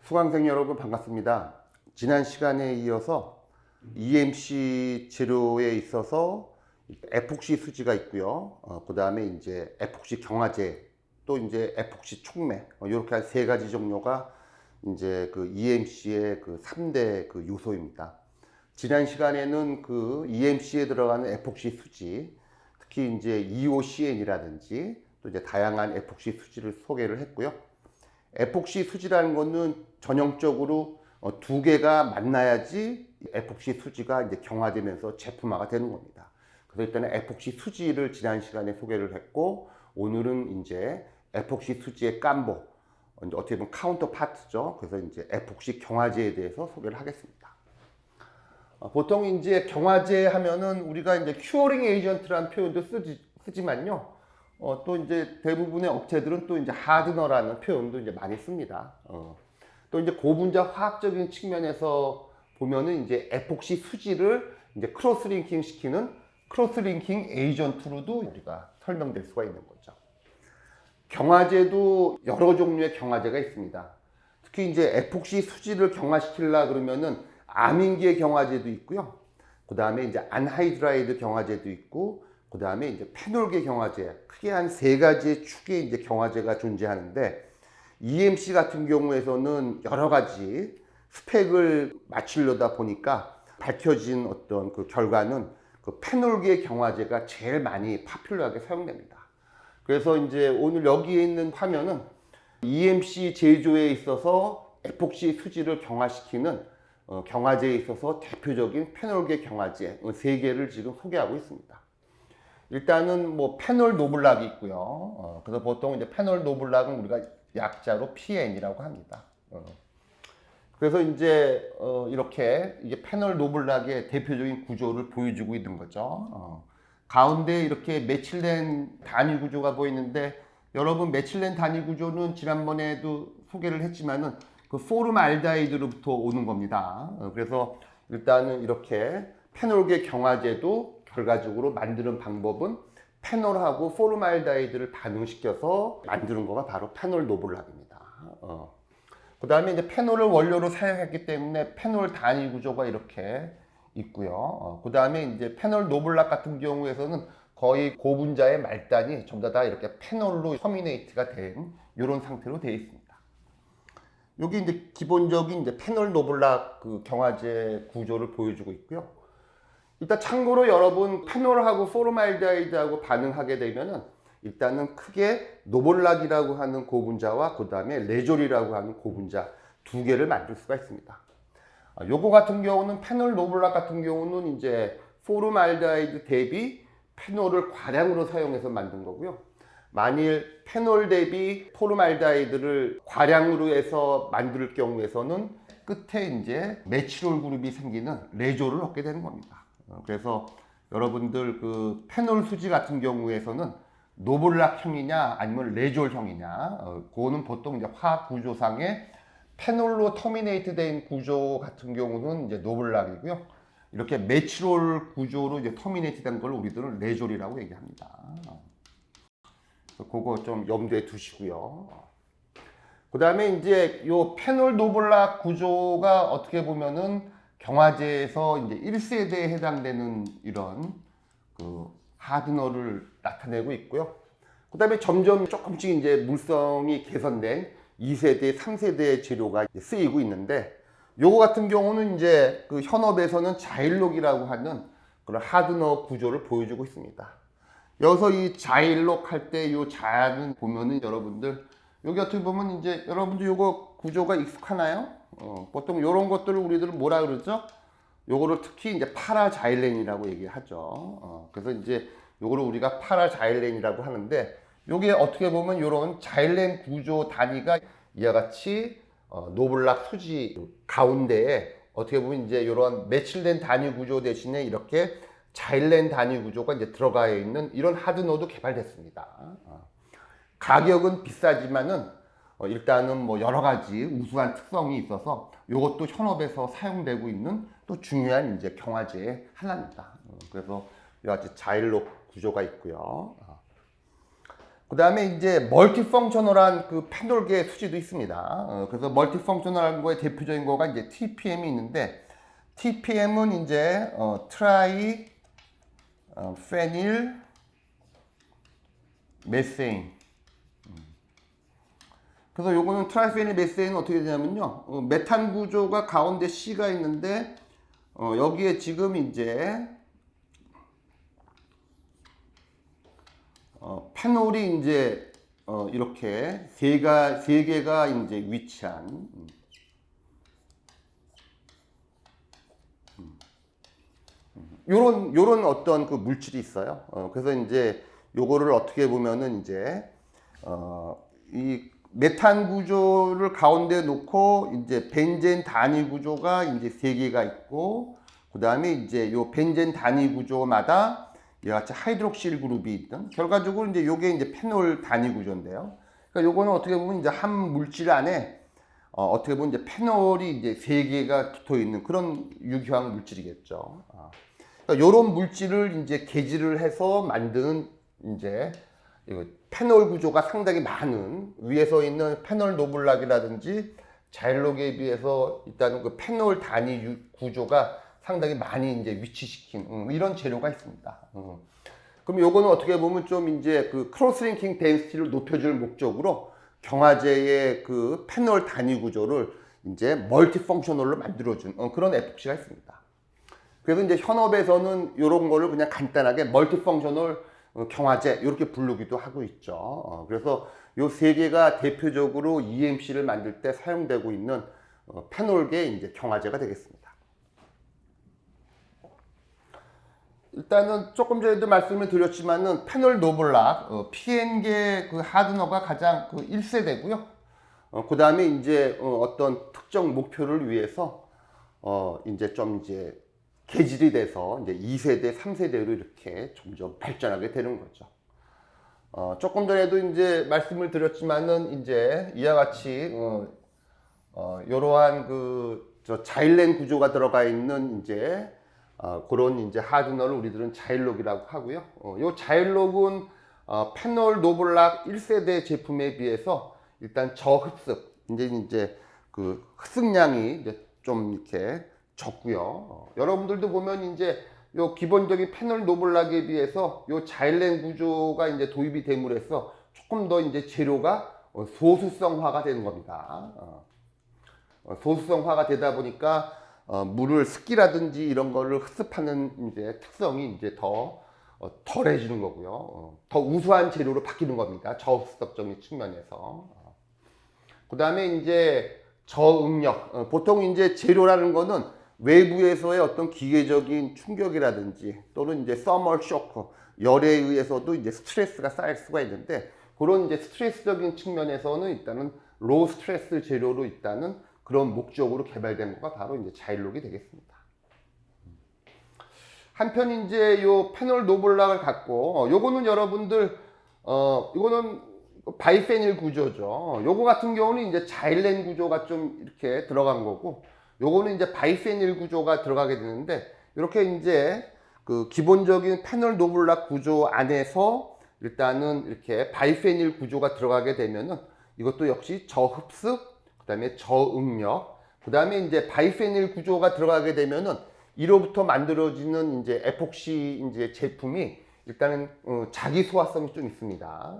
수강생 여러분 반갑습니다. 지난 시간에 이어서 EMC 재료에 있어서 에폭시 수지가 있고요. 그 다음에 이제 에폭시 경화제, 또 이제 에폭시 촉매, 이렇게 한 세 가지 종류가 이제 그 EMC의 그 3대 그 요소입니다. 지난 시간에는 그 EMC에 들어가는 에폭시 수지, 특히 이제 EOCN이라든지 또 이제 다양한 에폭시 수지를 소개를 했고요. 에폭시 수지라는 것은 전형적으로 두 개가 만나야지 에폭시 수지가 이제 경화되면서 제품화가 되는 겁니다. 그래서 일단은 에폭시 수지를 지난 시간에 소개를 했고, 오늘은 이제 에폭시 수지의 깜보, 어떻게 보면 카운터 파트죠. 그래서 이제 에폭시 경화제에 대해서 소개를 하겠습니다. 보통 이제 경화제 하면은 우리가 이제 큐어링 에이전트라는 표현도 쓰지만요. 또 이제 대부분의 업체들은 또 이제 하드너라는 표현도 이제 많이 씁니다. 또 이제 고분자 화학적인 측면에서 보면은 이제 에폭시 수지를 이제 크로스링킹 시키는 크로스링킹 에이전트로도 우리가 설명될 수가 있는 거죠. 경화제도 여러 종류의 경화제가 있습니다. 특히 이제 에폭시 수지를 경화시키려 그러면은 아민계 경화제도 있고요. 그 다음에 이제 안하이드라이드 경화제도 있고, 그 다음에 이제 페놀계 경화제, 크게 한 세 가지의 축의 이제 경화제가 존재하는데, EMC 같은 경우에서는 여러 가지 스펙을 맞추려다 보니까 밝혀진 어떤 그 결과는 그 페놀계 경화제가 제일 많이 파퓰러하게 사용됩니다. 그래서 이제 오늘 여기에 있는 화면은 EMC 제조에 있어서 에폭시 수지를 경화시키는 경화제에 있어서 대표적인 페놀계 경화제 세 개를 지금 소개하고 있습니다. 일단은 뭐 페놀 노블락이 있고요. 그래서 보통 이제 페놀 노블락은 우리가 약자로 PN이라고 합니다. 그래서 이제 이렇게 이게 페놀 노블락의 대표적인 구조를 보여주고 있는 거죠. 가운데 이렇게 메칠렌 단위 구조가 보이는데, 여러분 메칠렌 단위 구조는 지난번에도 소개를 했지만은 그 포름알데히드로부터 오는 겁니다. 그래서 일단은 이렇게 페놀계 경화제도 결과적으로 만드는 방법은 페놀하고 포름알데히드를 반응시켜서 만드는 거가 바로 페놀 노블락입니다. 그 다음에 이제 페놀을 원료로 사용했기 때문에 페놀 단위 구조가 이렇게 있고요. 그 다음에 이제 페놀 노블락 같은 경우에서는 거의 고분자의 말단이 전부 다 이렇게 페놀로 터미네이트가 된 이런 상태로 되어 있습니다. 여기 이제 기본적인 이제 페놀 노블락 그 경화제 구조를 보여주고 있고요. 일단 참고로 여러분 페놀하고 포름알데히드하고 반응하게 되면은 일단은 크게 노블락이라고 하는 고분자와 그 다음에 레졸이라고 하는 고분자 두 개를 만들 수가 있습니다. 요거 같은 경우는 페놀 노블락 같은 경우는 이제 포름알데히드 대비 페놀을 과량으로 사용해서 만든 거고요. 만일 페놀 대비 포름알데히드를 과량으로 해서 만들 경우에서는 끝에 이제 메치롤 그룹이 생기는 레졸을 얻게 되는 겁니다. 그래서 여러분들 그 페놀 수지 같은 경우에서는 노블락형이냐 아니면 레졸형이냐, 그거는 보통 이제 화학 구조상의 페놀로 터미네이트 된 구조 같은 경우는 이제 노블락이고요. 이렇게 메치롤 구조로 이제 터미네이트 된 걸 우리들은 레졸이라고 얘기합니다. 그거 좀 염두에 두시고요. 그 다음에 이제 요 페놀 노블락 구조가 어떻게 보면은 경화제에서 이제 1세대에 해당되는 이런 그 하드너를 나타내고 있고요. 그 다음에 점점 조금씩 이제 물성이 개선된 2세대, 3세대 재료가 쓰이고 있는데, 요거 같은 경우는 이제 그 현업에서는 자일록이라고 하는 그런 하드너 구조를 보여주고 있습니다. 여기서 이 자일록 할 때 요 자는 보면은 여러분들 여기 어떻게 보면 이제 여러분들 요거 구조가 익숙하나요? 보통 요런 것들을 우리들은 뭐라 그러죠? 요거를 특히 이제 파라자일렌이라고 얘기하죠. 그래서 이제 요거를 우리가 파라자일렌이라고 하는데, 요게 어떻게 보면 요런 자일렌 구조 단위가 이와 같이 노블락 수지 가운데에 어떻게 보면 이제 요런 메칠렌 단위 구조 대신에 이렇게 자일렌 단위 구조가 이제 들어가 있는 이런 하드너도 개발됐습니다. 가격은 비싸지만은 일단은 뭐 여러 가지 우수한 특성이 있어서 이것도 현업에서 사용되고 있는 또 중요한 이제 경화제의 하나입니다. 그래서 이와 같이 자일록 구조가 있고요. 그 다음에 이제 멀티펑셔널한 그 패널계 수지도 있습니다. 그래서 멀티펑셔널한 거에 대표적인 거가 이제 TPM이 있는데, TPM은 이제 트라이 페닐 메세인. 그래서 요거는 트라이페닐 메세인은 어떻게 되냐면요, 메탄 구조가 가운데 C가 있는데 여기에 지금 이제 페놀이 이제 이렇게 세 개가 이제 위치한 요런 어떤 그 물질이 있어요. 그래서 이제 요거를 어떻게 보면은 이제 이 메탄 구조를 가운데 놓고 이제 벤젠 단위 구조가 이제 세 개가 있고, 그 다음에 이제 요 벤젠 단위 구조마다 이와 같이 하이드록실 그룹이 있던, 결과적으로 이제 요게 이제 페놀 단위 구조인데요. 그러니까 요거는 어떻게 보면 이제 한 물질 안에 어떻게 보면 이제 페놀이 이제 세 개가 붙어 있는 그런 유기화학 물질이겠죠. 그러니까 요런 물질을 이제 개질을 해서 만드는 이제 이거 페놀 구조가 상당히 많은, 위에서 있는 페놀 노블락이라든지 자일록에 비해서 일단은 그 페놀 단위 구조가 상당히 많이 이제 위치시킨 이런 재료가 있습니다. 그럼 요거는 어떻게 보면 좀 이제 그 크로스링킹 덴시티를 높여줄 목적으로 경화제의 그 페놀 단위 구조를 이제 멀티펑셔널로 만들어준 그런 에폭시가 있습니다. 그래서 이제 현업에서는 이런 거를 그냥 간단하게 멀티펑셔널 경화제 이렇게 부르기도 하고 있죠. 그래서 요 세 개가 대표적으로 EMC를 만들 때 사용되고 있는 페놀계 이제 경화제가 되겠습니다. 일단은 조금 전에도 말씀을 드렸지만은 페놀 노블락 PN계 그 하드너가 가장 그 1세대고요. 그 다음에 이제 어떤 특정 목표를 위해서 이제 좀 이제 개질이 돼서 이제 2세대, 3세대로 이렇게 점점 발전하게 되는 거죠. 조금 전에도 이제 말씀을 드렸지만은 이제 이와 같이 이러한 저 자일렌 구조가 들어가 있는 이제 그런 이제 하드너를 우리들은 자일록이라고 하고요. 요 자일록은 페놀 노블락 1세대 제품에 비해서 일단 저흡습, 이제 그 흡습량이 이제 좀 이렇게 적고요. 여러분들도 보면 이제 요 기본적인 페놀 노블락에 비해서 요 자일렌 구조가 이제 도입이 됨으로써 조금 더 이제 재료가 소수성화가 되는 겁니다. 소수성화가 되다 보니까 물을 습기라든지 이런 거를 흡습하는 이제 특성이 이제 더 덜해지는 거고요. 더 우수한 재료로 바뀌는 겁니다. 저흡습적인 측면에서. 그 다음에 이제 저응력. 보통 이제 재료라는 거는 외부에서의 어떤 기계적인 충격이라든지 또는 이제 서멀 쇼크, 열에 의해서도 이제 스트레스가 쌓일 수가 있는데, 그런 이제 스트레스적인 측면에서는 일단은 로우 스트레스 재료로 있다는 그런 목적으로 개발된 거가 바로 이제 자일록이 되겠습니다. 한편 이제 요 페놀 노블락을 갖고 요거는 여러분들 요거는 바이페닐 구조죠. 요거 같은 경우는 이제 자일렌 구조가 좀 이렇게 들어간 거고, 요거는 이제 바이페닐 구조가 들어가게 되는데, 이렇게 이제 그 기본적인 페놀 노블락 구조 안에서 일단은 이렇게 바이페닐 구조가 들어가게 되면은 이것도 역시 저흡습, 그 다음에 저응력, 그 다음에 이제 바이페닐 구조가 들어가게 되면은 이로부터 만들어지는 이제 에폭시 이제 제품이 일단은 자기 소화성이 좀 있습니다.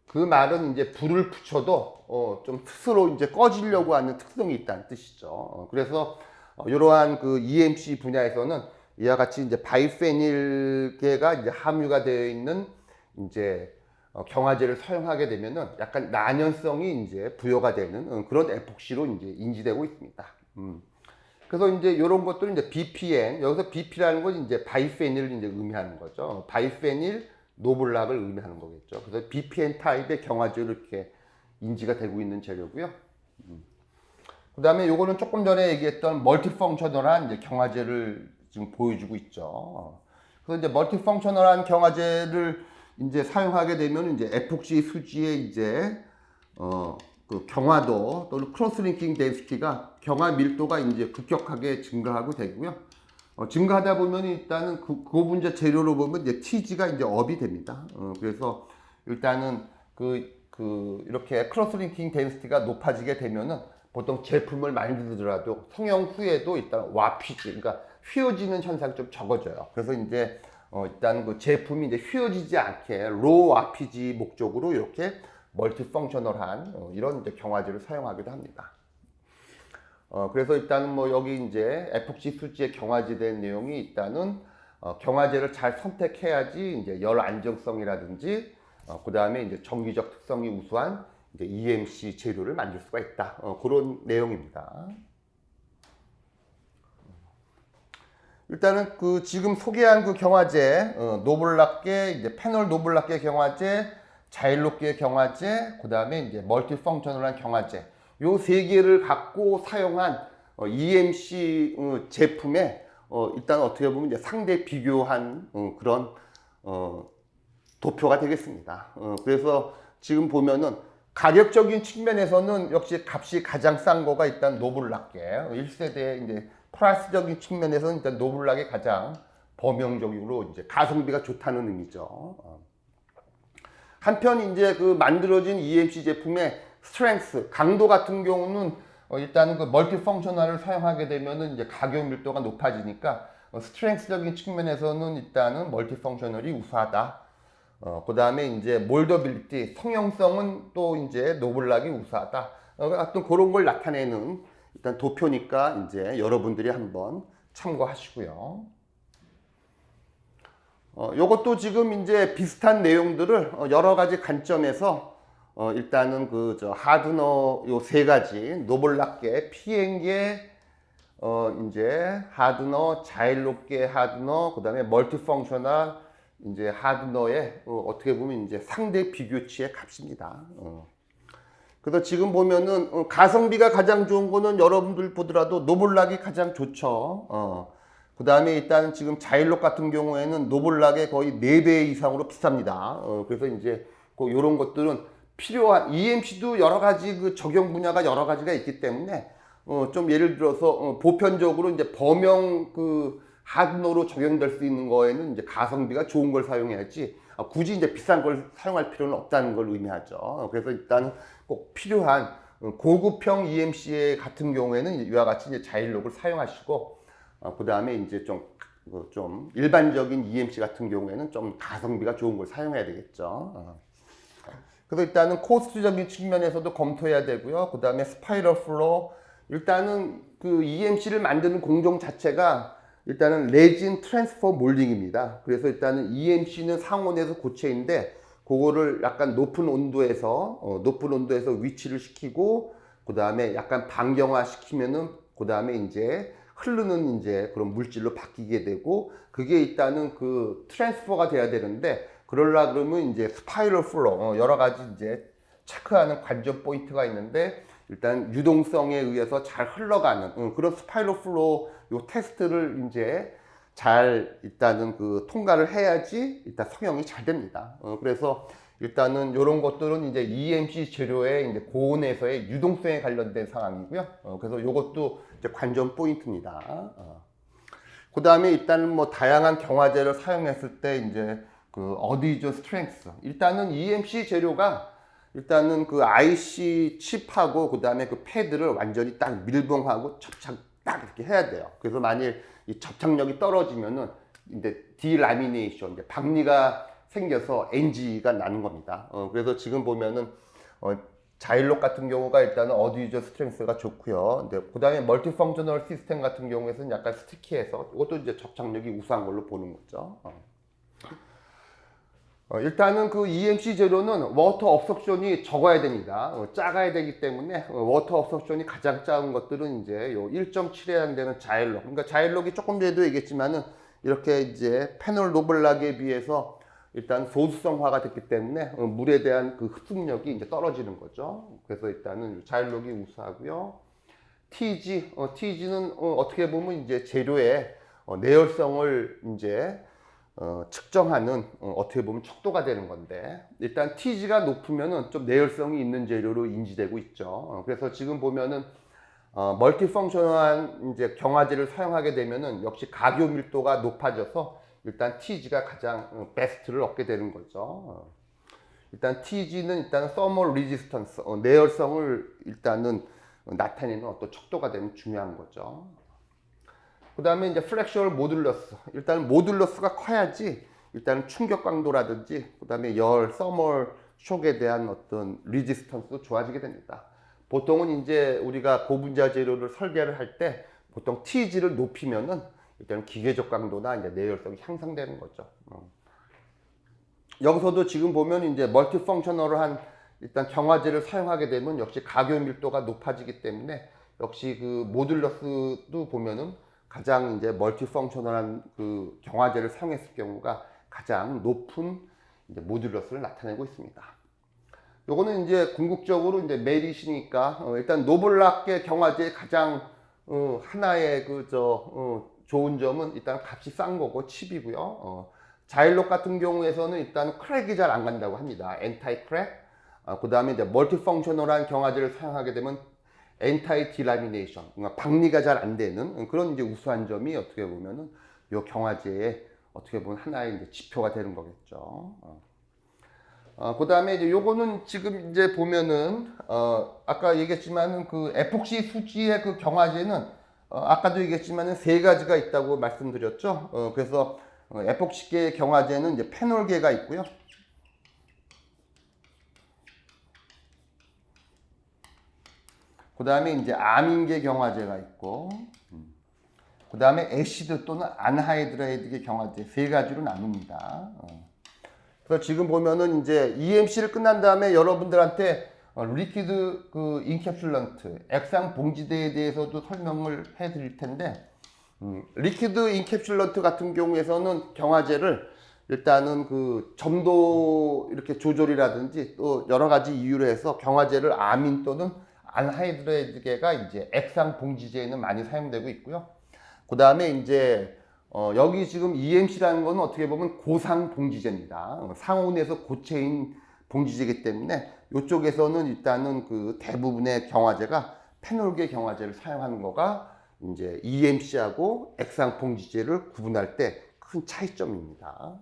그 말은 이제 불을 붙여도 좀 스스로 이제 꺼지려고 하는 특성이 있다는 뜻이죠. 그래서 이러한 그 EMC 분야에서는 이와 같이 이제 바이페닐계가 이제 함유가 되어 있는 이제 경화제를 사용하게 되면은 약간 난연성이 이제 부여가 되는 그런 에폭시로 이제 인지되고 있습니다. 그래서 이제 이런 것들은 이제 BPN, 여기서 BP라는 건 이제 바이페닐을 이제 의미하는 거죠. 바이페닐 노블락을 의미하는 거겠죠. 그래서 BPN 타입의 경화제로 이렇게 인지가 되고 있는 재료고요. 그 다음에 요거는 조금 전에 얘기했던 멀티펑셔널한 이제 경화제를 지금 보여주고 있죠. 그래서 이제 멀티펑셔널한 경화제를 이제 사용하게 되면 이제 에폭시 수지의 이제 그 경화도 또는 크로스링킹 덴시티가 경화 밀도가 이제 급격하게 증가하고 되고요. 증가하다 보면 일단은 그 분자 재료로 보면 이제 TG가 이제 업이 됩니다. 그래서 일단은 이렇게 크로스링킹 덴시티가 높아지게 되면은 보통 제품을 만들더라도 성형 후에도 일단 와피지, 그러니까 휘어지는 현상이 좀 적어져요. 그래서 이제 일단 그 제품이 이제 휘어지지 않게 로우 와피지 목적으로 이렇게 멀티펑셔널한 이런 이제 경화제를 사용하기도 합니다. 그래서 일단은 뭐 여기 이제 에폭시 수지에 경화제된 내용이 일단은 경화제를 잘 선택해야지 이제 열 안정성이라든지 그 다음에 이제 정기적 특성이 우수한 이제 EMC 재료를 만들 수가 있다. 그런 내용입니다. 일단은 그 지금 소개한 그 경화제, 노블락계, 이제 패널 노블락계 경화제, 자일록계 경화제, 그 다음에 이제 멀티펑셔널한 경화제, 요 세 개를 갖고 사용한 EMC 제품에 일단 어떻게 보면 이제 상대 비교한 그런 도표가 되겠습니다. 그래서 지금 보면은 가격적인 측면에서는 역시 값이 가장 싼 거가 일단 노블락계 1세대 이제 프라이스적인 측면에서는 일단 노블락이 가장 범용적으로 이제 가성비가 좋다는 의미죠. 한편 이제 그 만들어진 EMC 제품의 스트렝스 강도 같은 경우는 일단은 그 멀티펑셔널을 사용하게 되면은 이제 가격 밀도가 높아지니까 스트렝스적인 측면에서는 일단은 멀티펑셔널이 우수하다. 그 다음에 이제 몰더빌리티, 성형성은 또 이제 노블락이 우수하다. 하여튼 그런 걸 나타내는 일단 도표니까 이제 여러분들이 한번 참고하시고요. 요것도 지금 이제 비슷한 내용들을 여러 가지 관점에서 일단은 그 하드너 요 세 가지 노블락계, 피엔계, 이제 하드너, 자일록계 하드너, 그 다음에 멀티펑셔널 이제 하드너의 어떻게 보면 이제 상대 비교치의 값입니다. 그래서 지금 보면은 가성비가 가장 좋은 거는 여러분들 보더라도 노블락이 가장 좋죠. 그 다음에 일단 지금 자일록 같은 경우에는 노블락의 거의 4배 이상으로 비쌉니다. 그래서 이제 이런 것들은 필요한 EMC도 여러 가지 그 적용 분야가 여러 가지가 있기 때문에 좀 예를 들어서 보편적으로 이제 범용 그 하드너로 적용될 수 있는 거에는 이제 가성비가 좋은 걸 사용해야지 굳이 이제 비싼 걸 사용할 필요는 없다는 걸 의미하죠. 그래서 일단 꼭 필요한 고급형 EMC 같은 경우에는 이와 같이 이제 자일록을 사용하시고 그 다음에 이제 좀 일반적인 EMC 같은 경우에는 좀 가성비가 좋은 걸 사용해야 되겠죠. 그래서 일단은 코스트적인 측면에서도 검토해야 되고요. 그 다음에 스파이럴 플로우, 일단은 그 EMC를 만드는 공정 자체가 일단은 레진 트랜스퍼 몰딩입니다. 그래서 일단은 EMC는 상온에서 고체인데 그거를 약간 높은 온도에서 위치를 시키고 그 다음에 약간 반경화 시키면은 그 다음에 이제 흐르는 이제 그런 물질로 바뀌게 되고 그게 일단은 그 트랜스퍼가 돼야 되는데 그러려 그러면 이제 스파이럴 플로우 여러 가지 이제 체크하는 관전 포인트가 있는데 일단 유동성에 의해서 잘 흘러가는 그런 스파이럴 플로우 요 테스트를 이제 잘 일단은 그 통과를 해야지 일단 성형이 잘 됩니다. 그래서 일단은 이런 것들은 이제 EMC 재료의 이제 고온에서의 유동성에 관련된 상황이고요. 그래서 이것도 이제 관전 포인트입니다. 그 다음에 일단은 뭐 다양한 경화제를 사용했을 때 이제 그 어디저 스트렝스 일단은 EMC 재료가 일단은 그 IC 칩하고 그 다음에 그 패드를 완전히 딱 밀봉하고 접착 딱 이렇게 해야 돼요. 그래서 만일 이 접착력이 떨어지면은 이제 디라미네이션 이제 박리가 생겨서 NG가 나는 겁니다. 그래서 지금 보면은 자일록 같은 경우가 일단은 어디저 스트렝스가 좋고요. 근데 그 다음에 멀티펑셔널 시스템 같은 경우에는 약간 스티키해서 이것도 이제 접착력이 우수한 걸로 보는 거죠. 일단은 그 EMC 재료는 워터 업석션이 적어야 됩니다. 작아야 되기 때문에 워터 업석션이 가장 작은 것들은 이제 요 1.7에 해당되는 자일록. 그러니까 자일록이 조금 전에도 얘기했지만은 이렇게 이제 패널 노블락에 비해서 일단 소수성화가 됐기 때문에 물에 대한 그 흡수력이 이제 떨어지는 거죠. 그래서 일단은 자일록이 우수하고요. TG는 어떻게 보면 이제 재료의 내열성을 이제 측정하는 어떻게 보면 척도가 되는 건데 일단 TG가 높으면은 좀 내열성이 있는 재료로 인지되고 있죠. 그래서 지금 보면은 멀티펑셔널한 이제 경화제를 사용하게 되면은 역시 가교 밀도가 높아져서 일단 TG가 가장 베스트를 얻게 되는 거죠. 일단 TG는 일단 thermal resistance, 내열성을 일단은 나타내는 어떤 척도가 되면 중요한 거죠. 그 다음에 이제 플렉셔널 모듈러스. 일단 모듈러스가 커야지 일단 충격 강도라든지 그 다음에 열, 서멀 쇼크에 대한 어떤 리지스턴스도 좋아지게 됩니다. 보통은 이제 우리가 고분자 재료를 설계를 할 때 보통 TG를 높이면은 일단 기계적 강도나 이제 내열성이 향상되는 거죠. 여기서도 지금 보면 이제 멀티펑셔널한 일단 경화제를 사용하게 되면 역시 가교 밀도가 높아지기 때문에 역시 그 모듈러스도 보면은 가장 이제 멀티펑셔널한 그 경화제를 사용했을 경우가 가장 높은 이제 모듈러스를 나타내고 있습니다. 요거는 이제 궁극적으로 이제 메릿이니까 일단 노블락계 경화제의 가장 하나의 좋은 점은 일단 값이 싼 거고 칩이고요. 자일록 같은 경우에서는 일단 크랙이 잘 안 간다고 합니다. 엔타이 크랙. 그 다음에 이제 멀티펑셔널한 경화제를 사용하게 되면 엔타이 디라미네이션, 그러니까 박리가 잘 안 되는 그런 이제 우수한 점이 어떻게 보면은 요 경화제의 어떻게 보면 하나의 이제 지표가 되는 거겠죠. 그 다음에 이제 요거는 지금 이제 보면은 아까 얘기했지만은 그 에폭시 수지의 그 경화제는 아까도 얘기했지만은 세 가지가 있다고 말씀드렸죠. 그래서 에폭시계 경화제는 이제 페놀계가 있고요. 그 다음에 이제 아민계 경화제가 있고, 그 다음에 애시드 또는 안하이드라이드계 경화제 세 가지로 나눕니다. 그래서 지금 보면은 이제 EMC를 끝난 다음에 여러분들한테 리퀴드 그 인캡슐런트, 액상 봉지대에 대해서도 설명을 해 드릴 텐데, 리퀴드 인캡슐런트 같은 경우에서는 경화제를 일단은 그 점도 이렇게 조절이라든지 또 여러 가지 이유로 해서 경화제를 아민 또는 안하이드라이드계가 이제 액상 봉지제에는 많이 사용되고 있고요. 그 다음에 이제 여기 지금 EMC라는 거는 어떻게 보면 고상 봉지제입니다. 상온에서 고체인 봉지제이기 때문에 이쪽에서는 일단은 그 대부분의 경화제가 페놀계 경화제를 사용하는 거가 이제 EMC하고 액상 봉지제를 구분할 때 큰 차이점입니다.